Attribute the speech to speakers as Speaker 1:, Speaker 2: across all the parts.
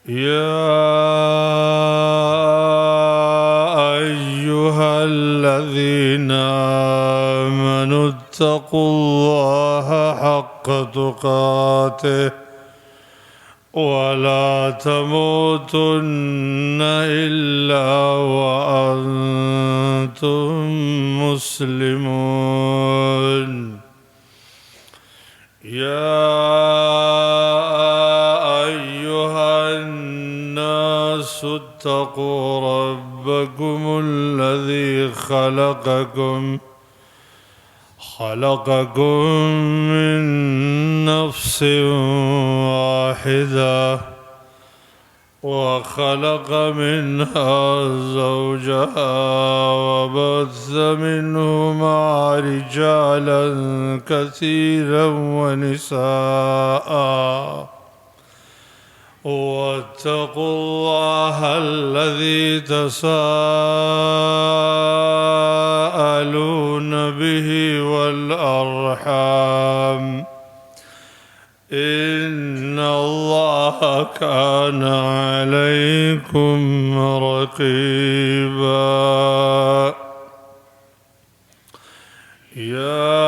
Speaker 1: يا أيها الذين آمنوا اتقوا الله حق تقاته ولا تموتن إلا وأنتم مسلمون. يا أيها الناس اتقوا ربكم الذي خلقكم من نفس واحدة وخلق منها زوجها وبث منهما رجالا كثيرا ونساء واتقوا الله الذي تساءلون به والأرحام إن الله كان عليكم رقيبا. يا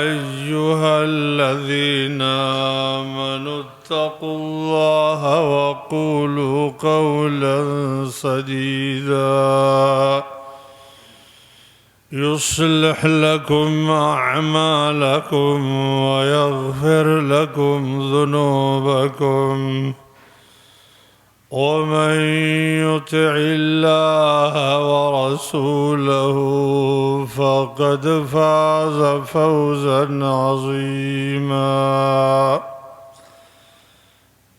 Speaker 1: أيها الذين آمنوا اتقوا الله وقولوا قولا سديدا يصلح لكم أعمالكم ويغفر لكم ذنوبكم ومن يطع الله ورسوله فقد فاز فوزا عظيما.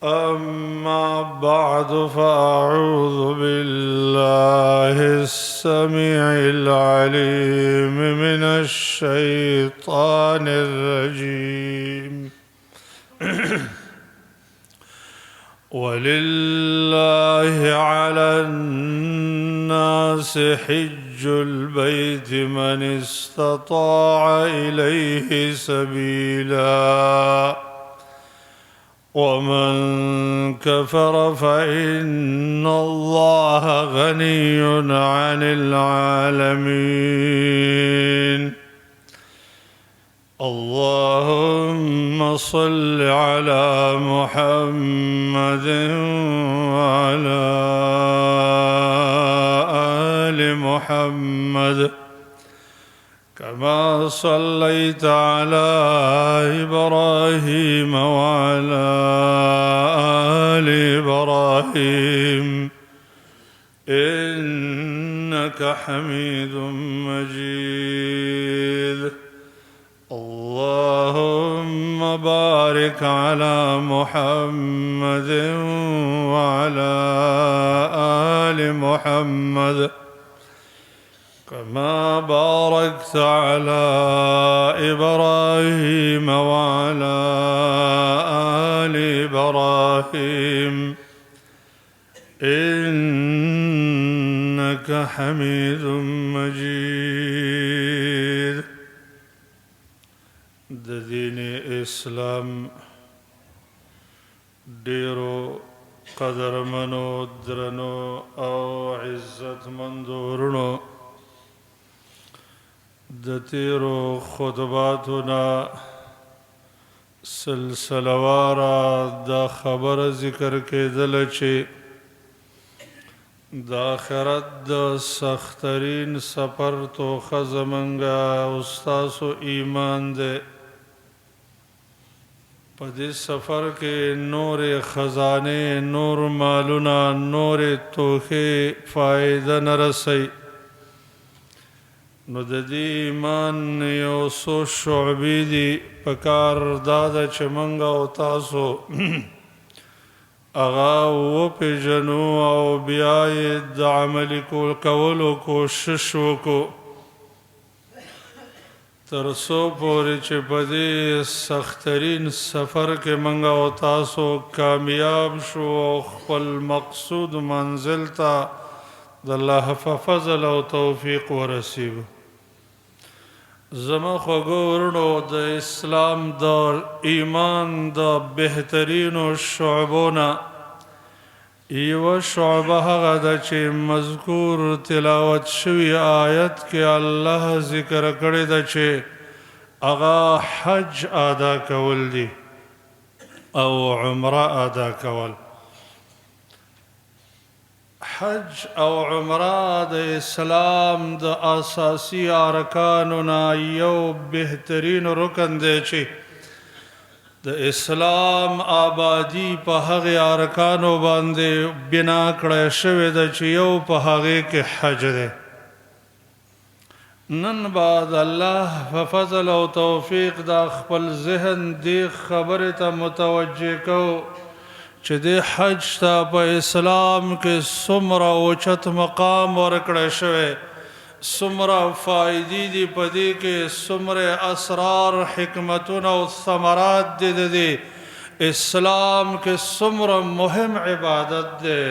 Speaker 1: أما بعد فأعوذ بالله السميع العليم من الشيطان الرجيم. ولله على الناس حج البيت من استطاع إليه سبيلا ومن كفر فإن الله غني عن العالمين. اللهم صل على محمد وعلى آل محمد كما صليت على إبراهيم وعلى آل إبراهيم إنك حميد مجيد. اللهم بارك على محمد وعلى آل محمد كما باركت على إبراهيم وعلى آل إبراهيم إنك حميد مجيد. د دین اسلام ډیرو قدرمنو درنو او عزتمندو ورونو د تیرو خطباتنا سلسلوارا دا خبر ذکر کېدل چې د آخرت د سخترین سفر توخه زمونږه استاسو ایمان دی. په دې سفر کې نور خزانه، نور مالونه، نور توخې فائدہ نه رسي. نو د دې ایمان یو څو شعبې دي پکار دا ده چې موږ او تاسو اغا وپیژنو او بیا یې د عملي کولو کوشش وکړو تر څو پورې چې په دې سخترین سفر کې موږ او تاسو کامیاب شو او خپل مقصود منزل ته د الله په فضل او توفیق ورسیږو. زما خوږو ورونو د اسلام د ایمان د بهترینو شعبو نه یوه شعبه هغه ده چې مذکور تلاوت شوي آیت کې الله ذکر کړی ده چې هغه حج ادا کول دي او عمره ادا کول. حج او عمره د اسلام د اساسی ارکانو نه یو بهترین رکن دی چې د اسلام آبادی په هغې ارکانو باندې بنا کړی شوې ده چې یو په هغې کې حج دی. نن بعد الله په فضل او توفیق دا خپل ذهن دې خبرې ته متوجه کو چې دې حج ته په اسلام کې څومره اوچت مقام ورکړی شوی، څومره فایدې دي په دې کې، څومره اسرار حکمتونه او ثمرات دي د دې اسلام کې، څومره مهم عبادت دی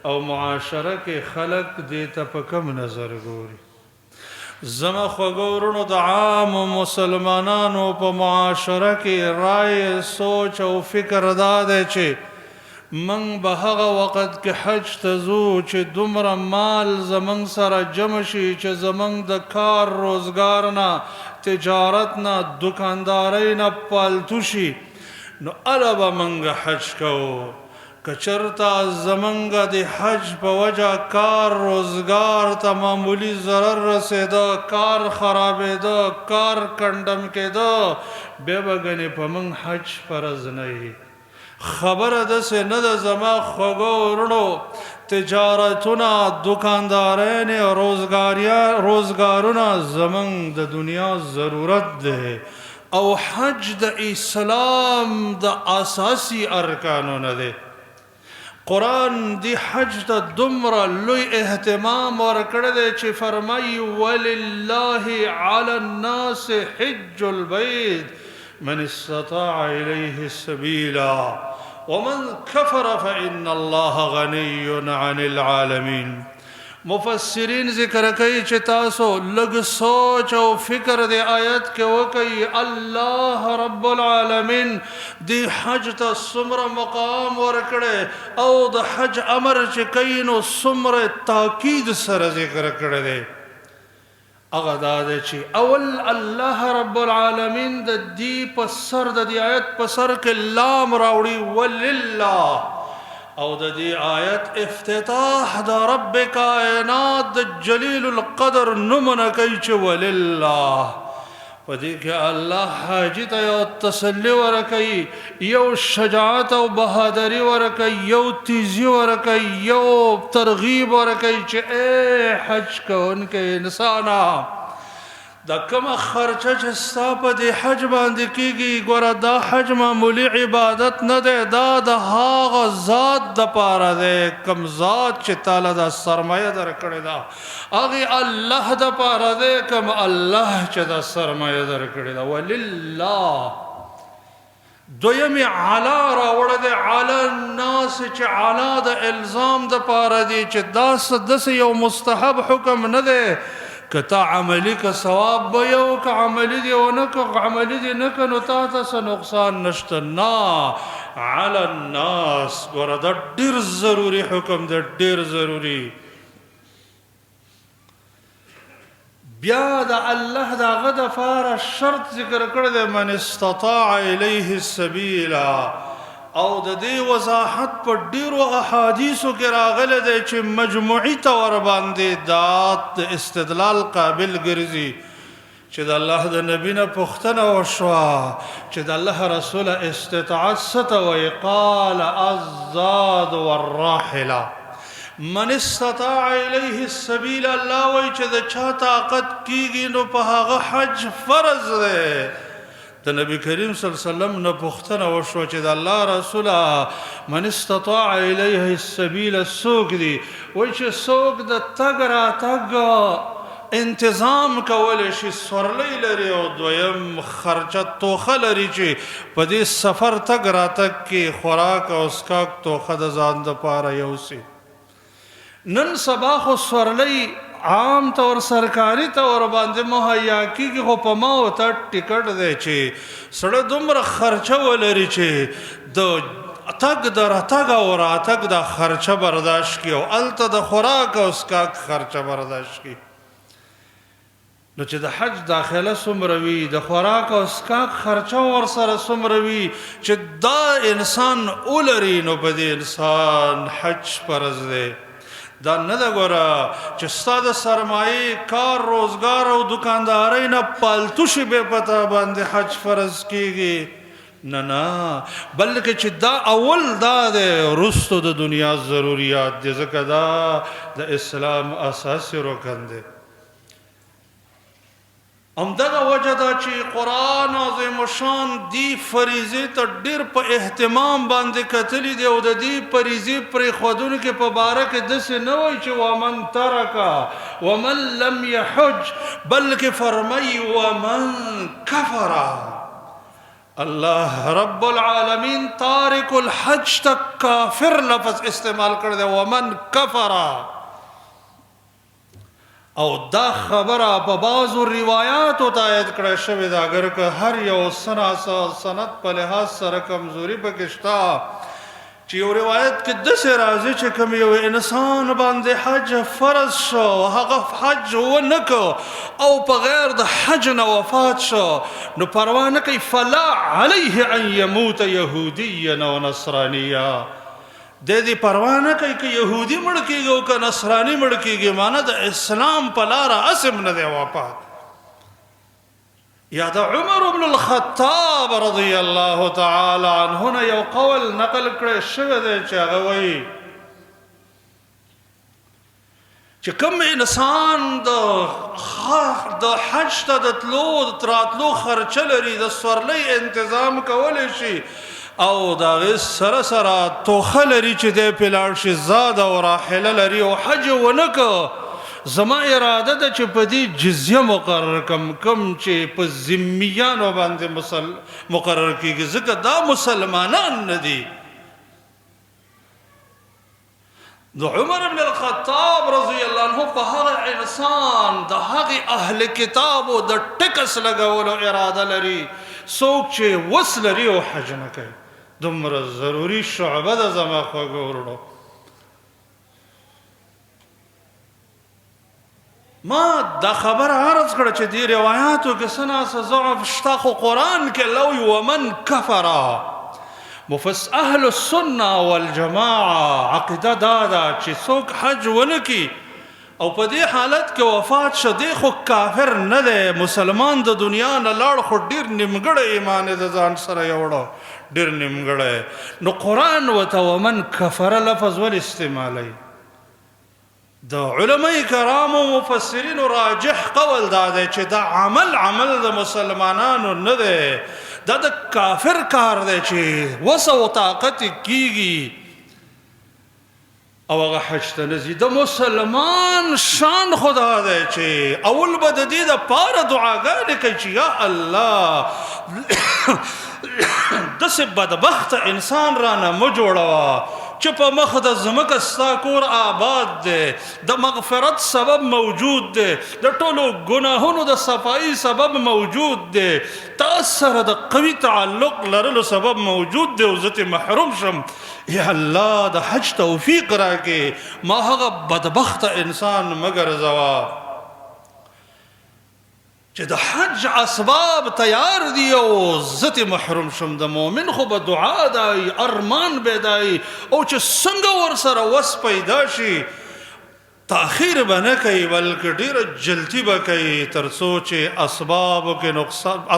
Speaker 1: او معاشره کې خلق دې ته په کم نظر ګوري. زما خوږو ورونو د عامو مسلمانانو په معاشره کې رای سوچ او فکر دا دی چې من به هغه وخت کې حج ته ځو چې دومره مال زمونږ سره جمع شي چې زمونږ د کار روزګار نه، تجارت نه، دکاندارۍ نه پالتو شي، نو اله به موږ حج کوو. که چېرته زمونږ د حج په وجه کار روزګار ته معمولی ضرر رسېده، کار خرابېده، کار کنډم کېده، بیا به ګنې په موږ حج فرض نه وي. خبره داسې نه ده زما خوږو ورونو، تجارتونه، دکاندارۍ، روزګارونه زمونږ د دنیا ضرورت دی او حج د اسلام د اساسي ارکانو نه دی. قرآن دی حج ته دومره لوی اهتمام ورکړی دی چې فرمایي ولله علی الناس حج البیت من استطاع الیه سبیلا ومن کفر فإن الله غنی عن العالمین. مفسرین ذکر کوي چې تاسو لږ سوچ او فکر د آیت کې وکړئ. الله رب العالمین دی حج ته څومره مقام ورکړی او د حج امر چې کوي نو څومره تاکید سره ذکر کړی دی. هغه دا دی چې اول الله رب العالمین د دې په سر د دې آیت په سر کې لام راوړي ولله، او د دې آیت افتتاح د رب کائنات د جلیل القدر نومونه کوي چې ولله. په دې کې الله حاجی ته یو تسلی ورکوي، یو شجاعت او بهادری ورکوي، یو تیزی ورکوي، یو ترغیب ورکوي چې اے حج کوونکی انسانا، دا کومه خرچه چې ستا په دې حج باندې کېږي، ګوره دا حج معمولی عبادت نه دی، دا د هغه ذات دپاره دی کوم ذات چې تاله دا سرمایه درکړې ده، هغې الله دپاره دی کوم الله چې دا سرمایه درکړې ده. ولله دویمې علا راوړه دی، علا الناس چې علا د الزام دپاره دی چې دا داسې یو مستحب حکم نه دی که تا عملی که ثواب به یو، که عملی دی ونه که عملی دی نه که نو تا ته څه نقصان نشته. نه، علی الناس ګوره دا ډېر ضروري حکم دی، ډېر ضروري. بیا د الله د هغه دپاره شرط ذکر کړی دی من استطاع الیه السبیلا، او د دې وضاحت په ډیرو احادیثو کې راغلی دی چې مجموعي طور باندې دا د استدلال قابل ګرځي چې د الله د نبي نه پوښتنه وشوه چې د الله رسوله استطاعت څه ته وایي؟ قال الزاد والراحله. من استطاع الیه السبیل، الله وایي چې د چا طاقت کیږي نو په هغه حج فرض دی. د نبی کریم صلی الله علیه وسلم نه پوښتنه وشوه چې د الله رسوله من استطاع الیه السبیل څوک دي؟ وایي چې څوک د تګ راتګ انتظام کولی شي، سورلی لري او دویم خرچه توخه لري چې په دې سفر تګ راتګ کې خوراک او څښاک توخه د ځان دپاره یوسي. نن سبا خو سورلی عام طور سرکاري طور باندې مهیا کیږي خو په ما او ته ټیکټ دی چې سړی دومره خرچه ولري چې د تګ د راتګ او راتګ د خرچه برداشت کړي او هلته د خوراک او څښاک خرچه برداشت کړي. نو چې د حج داخله څومره وي د خوراک او څښاک خرچه ورسره څومره وي چې دا انسان ولري نو په دې انسان حج فرض دی. دا نه ده ګوره چې ستا د سرمایې کار روزګار او دکاندارۍ نه پالتو شي بې پته باندې حج فرض کیږي. نه نه بلکې چې دا اول دا دی وروستو د دنیا ضروریات دي ځکه دا د اسلام اساسي رکن دی. همدغه وجه ده چې قرآن عظیم الشان دی فریضې ته ډېر په اهتمام باندې کتلي دی او د دې فریضې پرېښودونکو په باره کې داسې نه وایي چې ومن ترکه ومن لم یحج بلکې فرمایي ومن کفره. الله رب العالمین تارک الحج ته کافر لفظ استعمال کړی دی ومن کفره. او دا خبره په بعضو روایاتو تایید کړی شوې ده اگر که هر یو سند په لحاظ سره کمزوري پکې شته چې یو روایت کې داسې راځي چې کوم یو انسان باندې حج فرض شو هغه حج ونه کو او په غیر د حج نه وفات شو نو پروا نه کوي فلا علیه ان یموت یهودیا او نصرانیا. د دې پروا نه کوي که یهودي مړ کېږي او که نصراني مړ کېږي معنی د اسلام په لاره اسم نه دی وفات. یا د عمر بن الخطاب رضی الله تعالی عنه نه یو قول نقل کړی شوی دی چې هغه وایي چې کوم انسان د حج ته د تلو راتلو خرچه لري د سورلۍ انتظام کولی شي او دا غي سره سره توخه لري چې د پلاړ شي زاد او راحله لري او حج ونکو زما اراده ده چې په دې جزیه مقرر کم چې په ذمیانو باندې مقرر کیږي ځکه دا مسلمانان نه دي. د عمر بن الخطاب رضی الله عنه په هغه انسان د هغه اهل کتاب او د ټکس لګولو اراده لري څوک چې وس لري او حج نه کوي دومره ضروري شعبه ده زما خوږو ورونو. ما دا خبر عرض کړه چې دی روایاتو کې څه ناڅه ضعف شته خو قرآن کې لوی ومن کفره اهل السنه والجماعه عقیده دا ده چې څوک حج ونه کي او په دې حالت کې وفات شه دی خو کافر نه دی مسلمان د دنیا نه لاړ خو ډېر نیمګړی ایمان د ځان سره یوړو ډېر نیمګړی. نو قرآن ورته ومن کفره لفظ ولې استعمالوي؟ د علماء کرامو مفسرینو راجح قول دا دی چې دا عمل د مسلمانانو نه دی دا د کافر کار دی چې وسه و طاقت کیږي او هغه حج ته نه ځي. د مسلمان شان خدا دی چې اول به د دې دپاره دعاګانې کوي چې یا الله داسې بدبخته انسان رانه مه جوړوه چې په مخ د ځمکه ستا کور آباد دی د مغفرت سبب موجود دی د ټولو ګناهونو د صفایي سبب موجود دی تا سره د قوي تعلق لرلو سبب موجود دی او زه ترې محروم شم. یا الله د حج توفیق راکړې ما هغه بدبخته انسان مه ګرځوه چې د حج اسباب تیار دي او زه ترې محروم شم. د مؤمن خو به دعا دی ارمان به دی او چې څنګه ورسره وس پیدا شي تاخیر به نه کوي بلکې ډېره جلدي به کوي تر څو چې اسبابو کې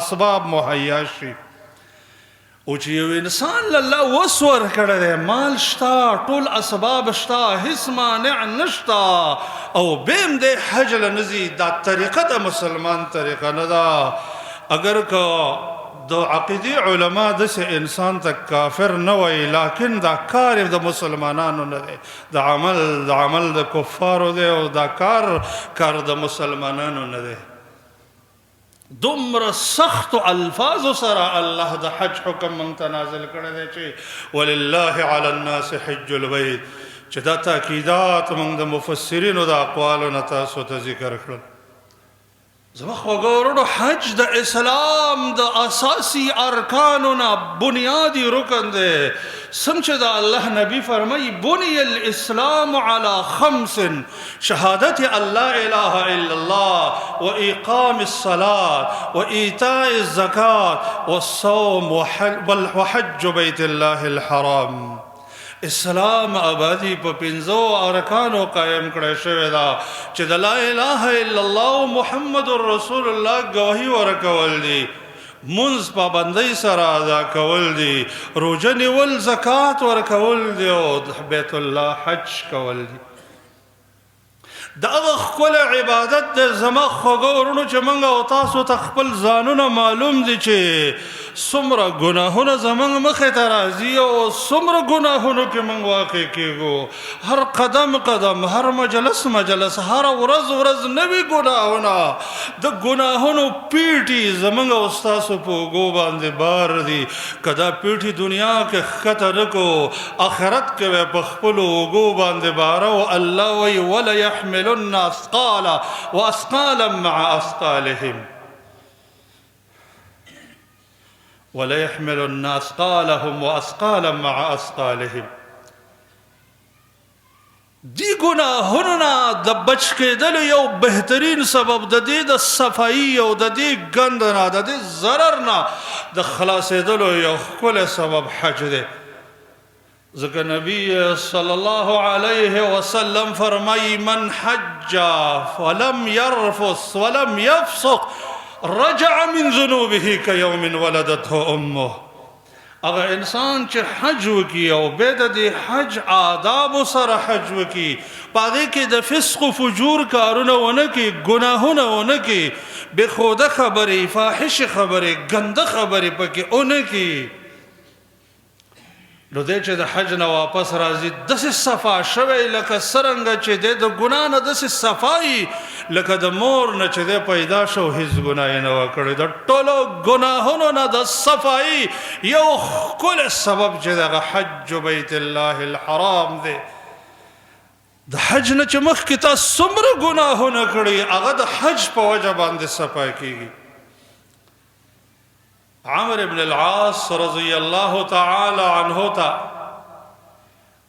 Speaker 1: اسباب مهیا شي. او چې یو انسان الله وس ورکړی دی مال شته ټول اسباب شته هیڅ مانع نشته او بیم دی حج له نه ځي دا طریقه د مسلمان طریقه نه ده. اگر که د عقیدې علما داسې انسان ته کافر نه وایي لیکن دا کار د مسلمانانو نه دی د عمل د کفارو دی او دا کار د مسلمانانو نه دی. دومره سخت الفاظ سره الله د حج حکم مونږ ته نازل کړی دی چې ولله علی الناس حج البیت چې دا تاکیدات موږ د مفسرینو د اقوالو نه تاسو ته ذکر کړل. زما خوږو ورونو، حج د اسلام د اساسي ارکانو نه بنیادی رکن دی. سم چې د الله نبی فرمایي بني الاسلام على 5: شهادت الله اله الا الله واقام الصلاه وايتاء الزكاه والصوم وحج بيت الله الحرام. اسلام آبادی په 5 ارکانو قائم کړی شوی دا چې د لا اله الا الله محمد رسول الله گواهی ورکول دي، منځ پابندۍ سره ادا کول دي، روژه نیول، زکات ورکول دي او بیت الله حج کول دي. دا هغه ښکلی عبادت دی زما خوږو ورونو چې موږ او تاسو ته خپل ځانونه معلوم دي چې څومره ګناهونه زموږ مخې ته راځي او څومره ګناهونو کې موږ واقع کېږو. هر قدم قدم، هر مجلس مجلس، هر ورځ نوي ګناهونه، د ګناهونو پیټي زموږ او ستاسو په اوږو باندې بار دي. که دا پیټي دنیا کې ښکته نه کړو، آخرت کې به په خپلو اوږو باندې باره او الله وایي وليحملن أثقالا وأثقالا مع أثقالهم وليحملن أثقالهم وأثقالا مع أثقالهم. دی گناهونو نه د بچ کېدلو یو بهترین سبب د دې د صفایي او د دې ګند نه، د دې ضرر نه د خلاصېدلو یو ښکلی سبب حج دی. ذکر نبی صلی الله علیہ وسلم فرمائی من حج فلم يرفث ولم يفسق رجع من ذنوبه كيوم ولدته امه. اگر انسان چې حج وکي او بيد د حج آداب سره حج وکي، پاره کې د فسق و فجور کارونه ونه کی، گناهونه ونه کی، بے خوده خبرې، فاحش خبرې، ګنده خبرې پکې ونه کی، نو دی چې د حج نه واپس راځي داسې صفا شوی لکه څرنګه چې دی د ګناه نه داسې صفایي لکه د مور نه چې دی پیدا شو هیڅ ګناه یې نه وه کړې. د ټولو ګناهونو نه د صفایي یو ښکلی سبب چې دغه حج بیت الله الحرام دی. د حج نه چې مخکې تا څومره ګناهونه کړي هغه د حج په وجه باندې صفا کېږي. عمر ابن العاص رضی الله تعالی عنه تا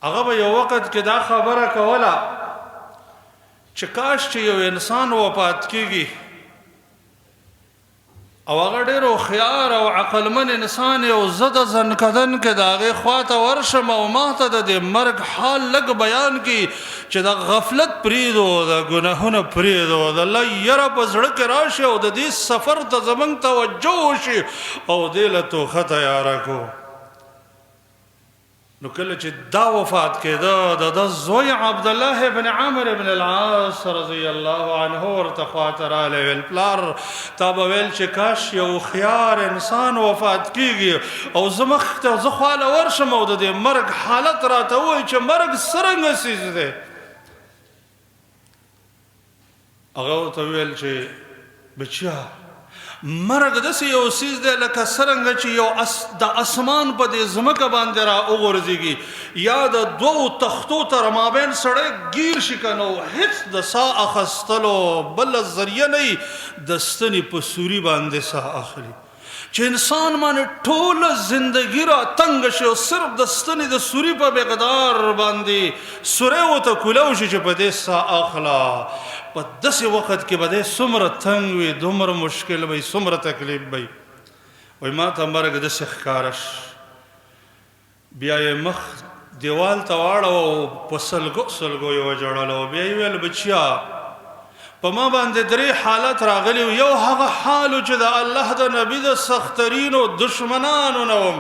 Speaker 1: هغه به یو وخت کې دا خبره کوله چې کاش چې یو انسان وفات کېږي او هغه ډېر هوښیار او عقلمن انسان یو زه د زنکدن کې د هغې خواته ورشم او ما ته د دې مرګ حال لږ بیان کړي چې د غفلت پرېږدو، د ګناهونه پرېږدو، د الله یره په زړه کې راشي او د دې سفر ته زموږ توجه وشي او دې له توښه تیاره کړو. نو کله چې دا وفات کېده د ده زوی عبدالله بن عمر بن العاص رضی الله عنه ورته خواته رالی، ویل پلار تا به ویل چې کاش یو هوښیار انسان وفات کېږي او زه مخ ته زه خواله ورشم او د دې مرګ حالت راته ووایي چې مرګ څرنګه څیز دی. هغه ورته ویل چې بچیا مرګ داسې یو څیز دی لکه څرنګه چې یو د اسمان په دې ځمکه باندې را وغورځېږي یا د 2 تختو تر مابین سړی ګیر شي که نو هېڅ د ساه اخیستلو بله ذریعه نه د ستنې په سوري باندې ساه اخلي چې انسان باندې ټوله زندگی را تنګ شي او صرف د ستنې د سوري په مقدار باندې سوری ورته کولاو شي چې په دې ساه اخله. په داسې وخت کې به دی څومره تنګ وي، دومره مشکل وي، څومره تکلیف وي. وایي ما ته مرګ داسې ښکاره بیا یې مخ دیوال ته واړو او په سلګو سلګو یې وژړل او بیا یې ویل بچیا په ما باندې 3 حالت راغلی و، یو هغه حال چې د الله د نبي د سخترینو دشمنانو نه وم،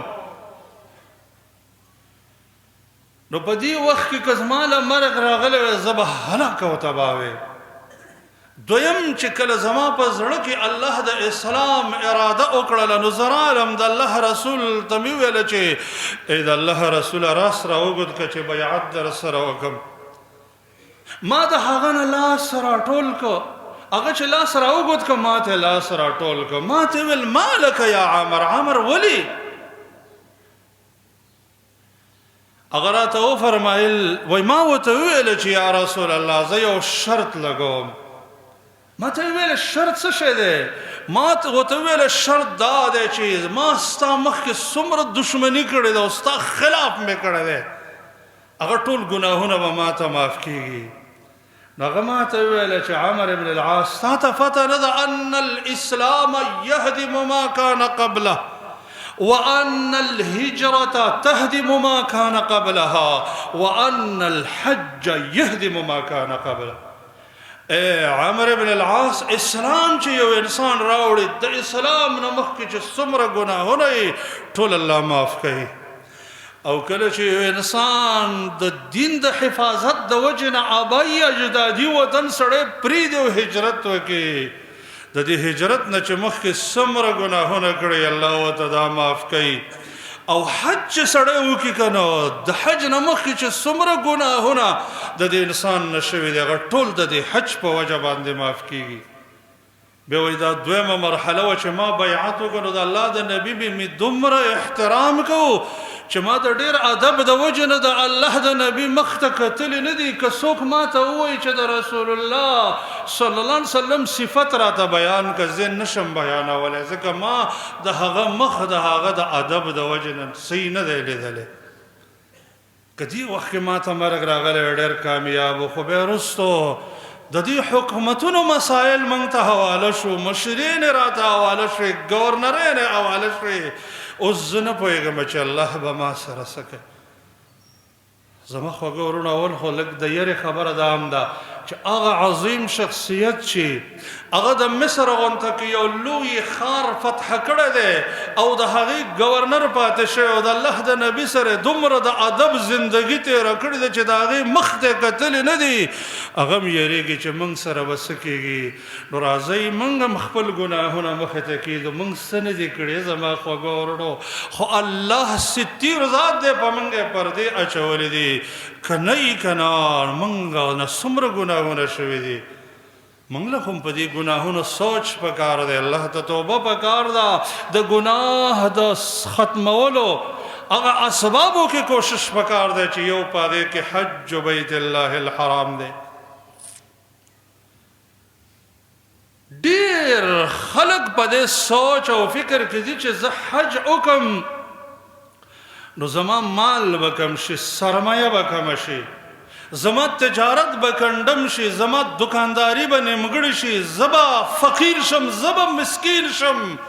Speaker 1: نو په دې وخت کې که زما له مرګ راغلی وی زه به هلاک او تباه وی. دویم چې کله زما په زړه کې الله د اسلام اراده وکړله نو زه رالم د الله رسول ته مې ویله چې ای د الله رسوله راس راوږد که چې بیعت در سره وکړم. ما د هغه نه لاس راټول که، هغه چې لاس راوږد که ما ته لاس راټول که، ما ته ویل ما لکه یا عمر، عمر ولې؟ هغه راته وفرمایل وای ما ورته وویل چې یا رسول الله زه یو شرط لګوم ما ته ویل شرط څه شی دی ما ورته ویل شرط دا دی چې ما ستا مخکې څومره دشمني کړې ده او ستا خلاف مې کړی دی هغه ټول ګناهونه به ما ته معاف کېږي نو هغه ما ته وویل چې عمر بن العاص تا ته پته نه ده ان الاسلام یهدم ما کان قبله وأن الهجرة تهدم ما كان قبلها وأن الحج يهدم ما كان قبله عمر بن العاص اسلام چې یو انسان راوړي د اسلام نه مخکې چې څومره ګناهونه یې ټول الله معاف کوي او کله چې یو انسان د دین د حفاظت د وجې نه آبایي اجدادي وطن سړی پرېږدي او هجرت وکړي د دې هجرت نه چې مخکې څومره ګناهونه کړي الله ورته دا معاف کوي او حج چې سړی وکړي که نه د حج نه مخکې چې څومره ګناهونه د دې انسان نه شوي دي هغه ټول د دې حج په وجه باندې معاف کېږي بیا وایي دا دویمه مرحله وه چې ما بیعت وکړو نو د الله د نبي به مې دومره احترام کوو چې ما د ډېر ادب د وجې نه د الله د نبي مخ ته کتلې نه دي که څوک ما ته ووایي چې د رسول الله صلی الله علیه وسلم صفت راته بیان که زه نشم بیانولی ځکه ما د هغه مخ د هغه د ادب د وجې نه صحیح نه دی لیدلی که دې وخت کې ما ته مرګ راغلی ډېر کامیاب خو بیا وروستو د دې حکومتونو مسایل موږ ته حواله شو مشرین راته حواله شوې ګورنرین حواله شوې اوس زه نه پوهېږم چې الله به ما سره څه کوي زما خوږه ورونه اول خو لږ د یرې خبره دا هم ده چې هغه عظیم شخصیت چې هغه د مصر غونته کې یو لوی ښار فتح کړی دی او د هغې ګورنر پاتې شوی او د الله د نبي سره دومره د ادب زندګي تېره کړې ده چې د هغې مخ ته کتلې نه دي هغه هم یېرېږي چې موږ سره به څه کېږي نو راځئ موږ هم خپل ګناهونه مخې ته کېږدو موږ څه نه دي کړي زما خوږه ورونو خو الله ستیر ذات دی په موږ یې پردې اچولې دي که نه یي که نه موږ نه څومره ګناهونه شوي دي موږ له هم په دې ګناهونو سوچ پکار دی الله ته توبه پکار ده د ګناه د ختمولو هغه اسبابو کې کوشش پکار دی چې یو په هغې کې حج بیت الله الحرام دی ډېر خلک په دې سوچ او فکر کې دي چې زه حج وکړم نو زما مال به کم شي سرمایه به کمه شي زما تجارت به کندم شي زما دکانداری به نیمګړې شي زه به فقیر شم زه به مسکین شم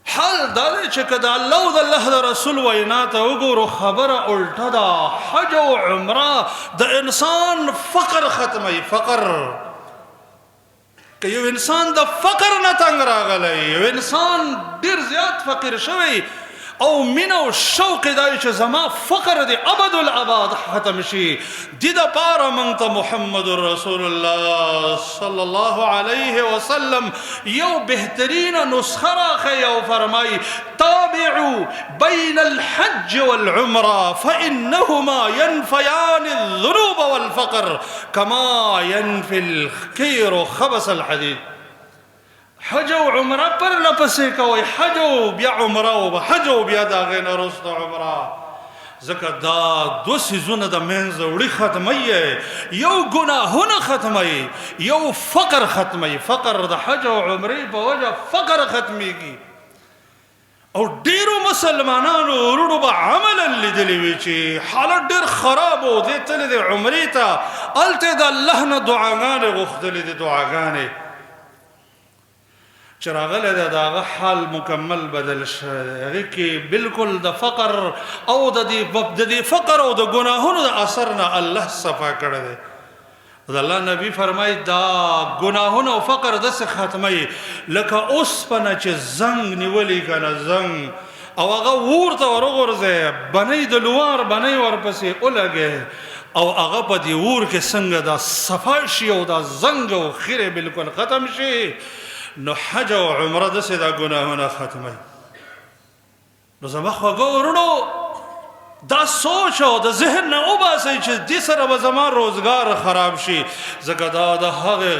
Speaker 1: حال دا دی چې که د الله او د الله د رسول وینا ته وګورو خبره الټه ده حج او عمره د انسان فقر ختموي فقر که یو انسان د فقر نه تنګ راغلی یو انسان ډېر زیات فقیر شوی او مینه او شوق دا چې زما فقر دی ابد الاباد ختم شي دې دپاره موږ ته محمد رسول الله صلی الله علیه وسلم یو بهترینه نسخه راښیي او فرمایي تابعوا بین الحج والعمره فانهما ينفيان الذنوب والفقر كما ينفي الكير خبث الحديد حج او عمره پر لپسې کوئ حج او بیا عمره او حج او بیا د هغې نه وروسته عمره ځکه دا دوه څیزونه د منځه وړي ختموي یو ګناهونه ختموي یو فقر ختموي فقر د حج او عمرې په وجه فقر ختمیږي او ډېرو مسلمانانو ورونو به عملا لیدلی وي چې حالت ډېر خراب و دې تللی دی عمرې ته هلته یې د الله نه دعاګانې غوښتلې دي دعاګانې چې راغلی دی د هغه حال مکمل بدل شوی دی هغې کې بلکل د فقر او د دې فقر او د ګناهونو د اثر نه الله صفا کړی دی د الله نبي فرمایي دا ګناهونه او فقر داسې ختموي لکه اوسپنه چې زنګ نیولي که نه زنګ او هغه اور ته ورغورځئ بنۍ د لوار بنۍ ورپسې ولګئ او هغه په دې اور کې څنګه دا صفا شي او دا زنګ او خیرې بلکل ختم شي نو حج او عمره داسې دا ګناهونه ختموي نو زما خوږه ورونو دا سوچ او د ذهن نه وباسئ چې دې سره به زما روزګار خراب شي ځکه دا د هغې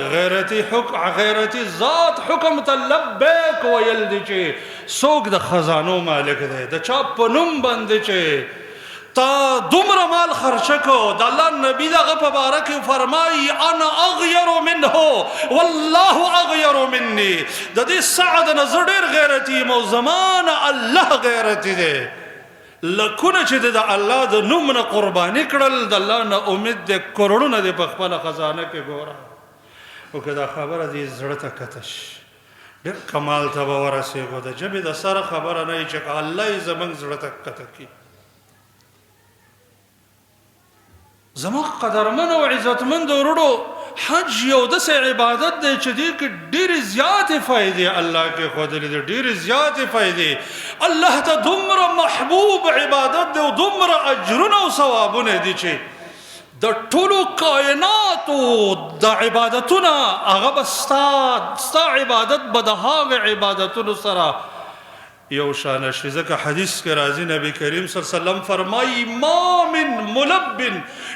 Speaker 1: غیرتي ذات حکم ته لبیک ویل دی چې څوک د خزانو مالک دی د چا په نوم باندې چې تا دومره مال خرچه کو د الله نبی دغه په باره کې فرمایي انا اغیر منه والله اغیر مني د دې سعد نه زه ډېر غیرتي یم او زمانه الله غیرتي دی لکونه چې د الله د نوم نه قرباني کړل د الله نه امید دی کروڑونه دی په خپله خزانه کې ګوره او که دا خبره دې زړه ته کته شي ډېر کمال ته به ورسېږو د ژبې د سره خبره نه وي چې الله یې زموږ زړه ته کته کړي زموږ قدرمن او عزتمند وروڼو حج یو داسې عبادت دی چې دې کې ډېرې زیاتې فایدې الله کې ښودلې دي ډېرې زیاتې فایدې الله ته دومره محبوب عبادت دی او دومره اجرونه او ثوابونه دي چې د ټولو کائناتو د عبادتونه هغه به ستا عبادت به د هغې عبادتونو سره یو شان شي ځکه حدیث کې راځي نبی کریم صلی الله علیه وسلم فرمایي ما من ملب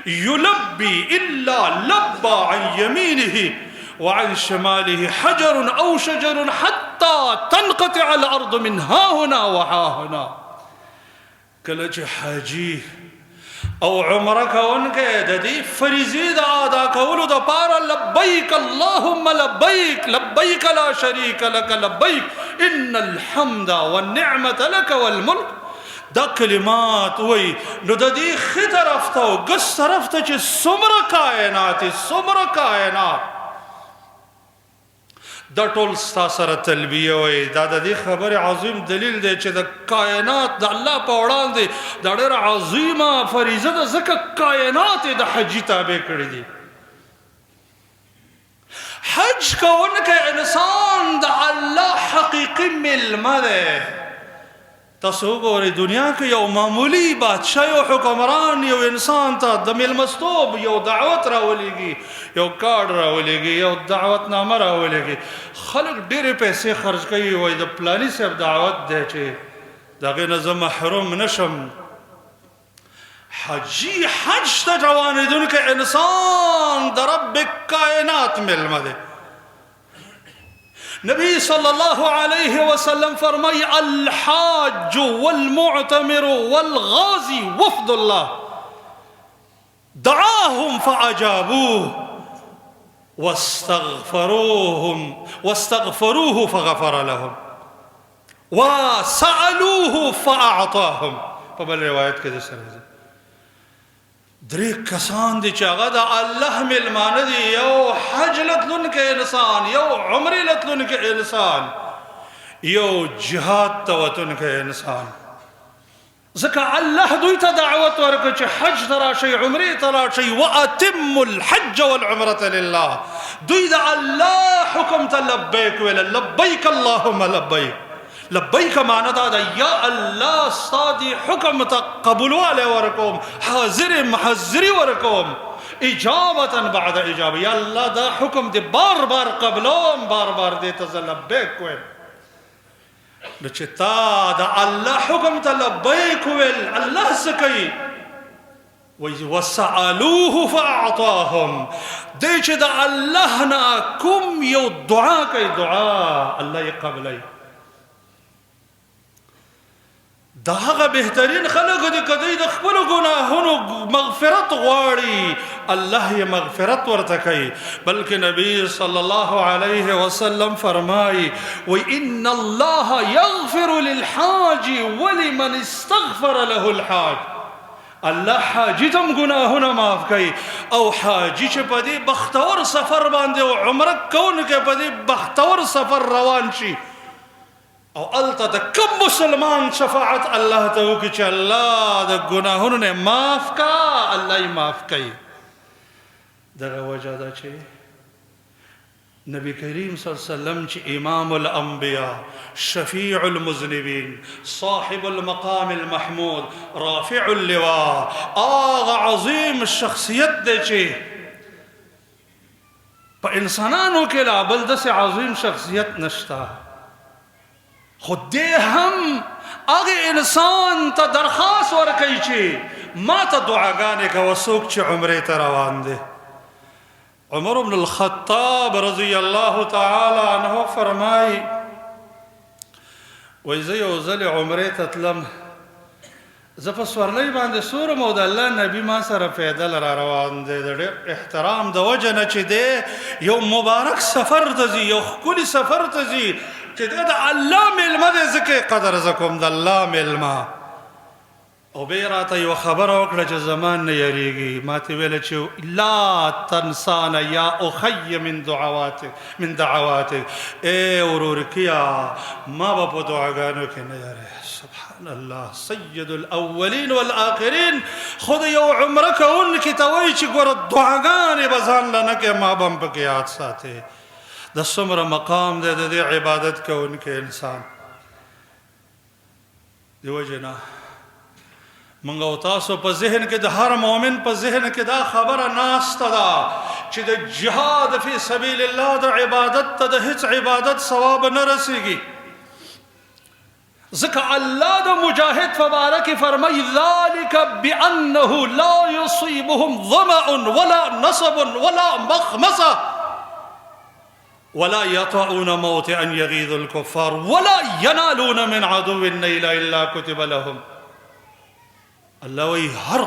Speaker 1: یلبی الا لبى عن یمینه وعن شماله حجر او شجر حتى تنقطع الارض من ها هنا وها هنا کله چې حاجی او عمره کوونکی د دې فریضې د ادا کولو دپاره لبیک اللهم لبیک لبیک لا شریک لک لبیک ان الحمد والنعمة لك والملک دا کلمات وی نو د دې ښه طرف ته او ګس طرف ته چې څومره کائنات دا ټول ستا سره تلبیه وي دا د دې خبرې عظیم دلیل دی چې د کائنات د الله په وړاندې دا ډېره عظیمه فریضه ده ځکه کائنات یې د حجي تابع کړي دي حج کوونکی انسان د الله حقیقي میلمه دی تاسو وګورئ دنیا کې یو معمولی بادشاه یو حکمران یو انسان ته د میلمستوب یو دعوت راولېږي یو کارډ راولېږي یو دعوتنامه راولېږي خلک ډېرې پیسې خرج کوي وایي د پلاني صاحب دعوت دی چې د هغې نه زه محروم نشم حجي حج ته روانېدونکی انسان د رب کائنات میلمه دی نبی صلی الله علیه وسلم فرمائی الحاج والمعتمر والغازی وفد الله دعاهم فأجابوه واستغفروه فغفر لهم وسألوه فأعطاهم په بل روایت کې د سره درې کسان دي چې هغه د الله میلمانه دي یو حج لتلونکی انسان یو عمرې لتلونکی انسان یو جهاد ته وتونکی انسان ځکه الله دوی ته دعوت ورکړه چې حج ته راشئ عمرې ته راشئ واتموا الحج والعمرة لله دوی د الله حکم ته لبیک ویل لبیک اللهم لبیک لبیک معنی دا دا یا الله ستا دی حکم ته قبولوالی ورکوم حاضر محضري ورکوم اجابتا بعد اجابه یا الله دا حکم دی بار بار قبلوم بار بار دی ته زه لبیک ویم نو چې تا د الله حکم ته لبیک ویل الله څه کوي وسألوه فأعطاهم دی چې د الله نه کوم یو دعا کوي دعا الله یې قبلوي دا هغه بهترین خلک دي که دوی د خپلو ګناهونو مغفرت غواړي الله یې مغفرت ورته کوي بلکې نبی صلی الله علیه وسلم فرمایي وان الله یغفر للحاج ولمن استغفر له الحاج الله حاجی تم گناهونه معاف کوي او حاجی چې په دې بختور سفر باندې او عمره کوونکی په دې بختور سفر روان شي او الته د کوم مسلمان شفاعت الله ته وکړي چې الله د ګناهونو نه معاف کا الله یې معاف کوي دغه وجه ده چې نبی کریم صلی الله علیه وسلم چې امام الانبیاء شفیع المذنبین صاحب المقام المحمود رافع اللواء آغا عظیم شخصیت دی چې په انسانانو کې لا بل داسې عظیم شخصیت نشته خود دې هم هغه انسان ته درخواست ورکوي چې ما ته دعاګانې کوه څوک چې عمرې ته روان دی عمر بن الخطاب رضی الله تعالی عنه فرمایي وایي زه یو ځلې عمرې ته تلم زه په سورلۍ باندې سورم او د الله نبي ما سره پیدل را روان دی د ډېر احترام د وجه نه چې دی یو مبارک سفر ته ځي یو ښکلي سفر ته ځي چې دی د الله میلمه دی ځکه قدر زه کوم د الله میلمه او بیا راته یوه خبره وکړه چې زمان نه یریږي ما ته ویله چې لا تنسانا یا اخی من دعواتک ای ورورکیا ما به په دعاګانو کې نه یری سبحان الله سید الاولین والآخرین خود یو عمره کوونکي ته وایي چې ګوره دعاګانې به ځان له نه کوې ما به هم پکې یاد ساتې د څومره مقام دی د دې عبادت کوونکی انسان د وجې نه موږ او تاسو په ذهن کې د هر مؤمن په ذهن کې دا خبره ناسته ده چې د جهاد فی سبیل الله د عبادت ته د هیڅ عبادت ثواب نه رسیږي ځکه الله د مجاهد فبارک فرمای ذلک بانه لا یصیبهم ظمأ ولا نصب ولا مخمصه ولا يطعون موطئا يغيظ الكفار ولا ينالون من عدو النيل الا كتب لهم الله وی هر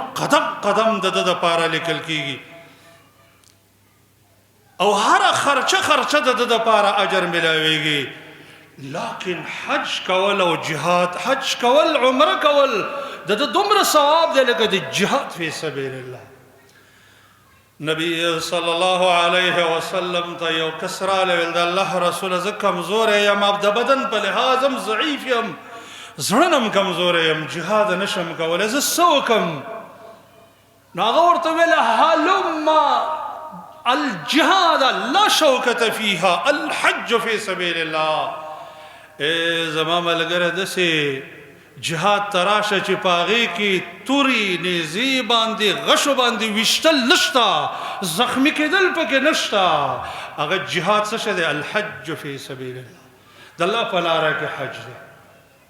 Speaker 1: قدم د د پاره لیکل کیږي او هر خرچه د د پاره اجر ملاويږي لیکن حج کول او جهاد حج کول عمره کول د دومره ثواب دی لکه د جهاد فی سبیل الله نبی صلی الله علیه وسلم ته یو کسرا ول د الله رسول ز کمزور یم د بدن په لحاظ هم ضعیف یم زړنم کمزور یم جهاد نشم کولی زه څه وکم نو هغه ورته ویل هلم الجهاد لا شوکة فیها الحج فی سبیل الله ای زما ملګری داسې جهاد ته راشه چې په هغې کې تورې نیزې باندې غشو باندې ویشتل نشته زخمي کېدل پکې نشته هغه جهاد څه شی دی الحج فی سبیل الله د الله په لاره کې حج دی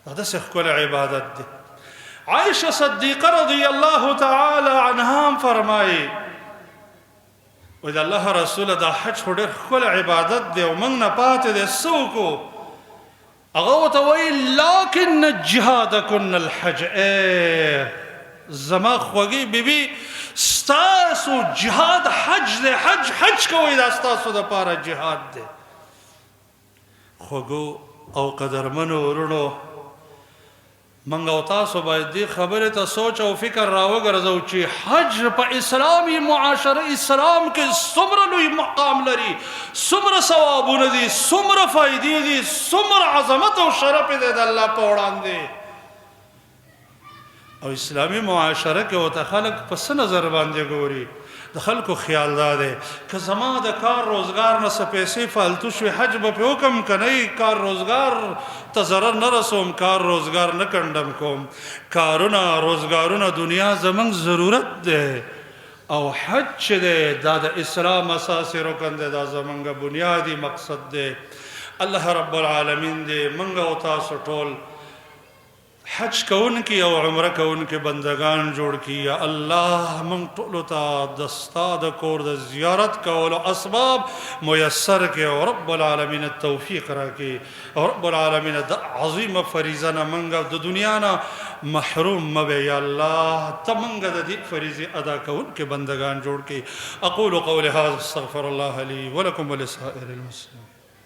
Speaker 1: هذا سيخكل عبادت دي عائشة صديقة رضي الله تعالى عنها فرمائي وإذا الله رسول دا حج خودر خل عبادت دي ومن نبات دي سوكو أغوط وي لكن الجهاد كن الحج زما خوغي بيبي ستاسو جهاد حج دي حج كوي دا ستاسو دا پارا جهاد دي خوغو او قدرمنو ورونو منګ او تاسو باید دې خبره ته سوچ او فکر راوګرځو چې حج په اسلامي معاشره اسلام کې څومره لوی مقام لري څومره ثوابونه دي څومره فائدې دي څومره عظمت او شرف دی د الله په وړاندې او اسلامي معاشره کې او ته خلک په څه نظر باندې ګوري د خلکو خیال داده که زما د کار روزګار نه څه پیسې فالتو شوي حج به پې وکړم که نه کار روزګار ته ضرر نه رسوم کار روزګار نه کنډم کوم کارونه روزګارونه دنیا زموږ ضرورت دی او حج چې دی دا د اسلام اساسي رکن دی دا زموږ بنیادي مقصد دی الله رب العالمین دی موږ او تاسو ټول حج کون کی او عمره کون کی بندگان جوړ کی یا الله من ټولو ته د ستا د کور د زیارت کولو اسباب میسر کی او رب العالمین التوفیق را کی او رب العالمین د عظیم فریضه نه منګه د دنیا نه محروم مبه یا الله ته منګه د دې فریضه ادا کون کی بندگان جوړ کی اقول قول هذا استغفر الله لي ولكم ولسائر المسلمين